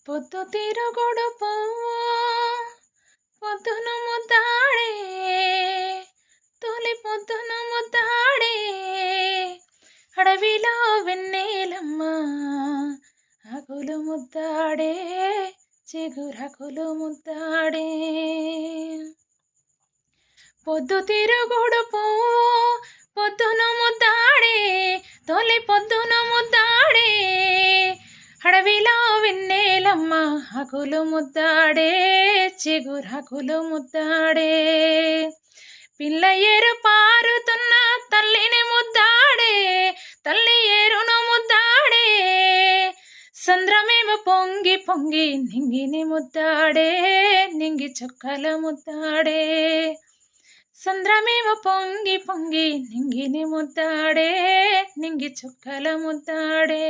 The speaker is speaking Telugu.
పొద్దుతిరుగుడు పువ్వు పొద్దున ముద్దాడే, తొలి పొద్దున ముద్దాడే, అడవిలో వెన్నెలమ్మ ఆకులు ముద్దాడే, చిగురాకులు ముద్దాడే. పొద్దుతిరుగుడు పువ్వు పొద్దున ముద్దాడే, తొలి పొద్దున ముద్దాడే, అడవిలో వెన్నెలమ్మ ఆకులు ముద్దాడే, చిగురాకులు ముద్దాడే. పిల్ల ఏరు పారుతున్న తల్లిని ముద్దాడే, తల్లి ఏరును ముద్దాడే, సంద్రమేమో పొంగి పొంగి నింగిని ముద్దాడే, నింగి చుక్కల ముద్దాడే. సంద్రమేమో పొంగి పొంగి నింగిని ముద్దాడే, నింగి చుక్కల ముద్దాడే.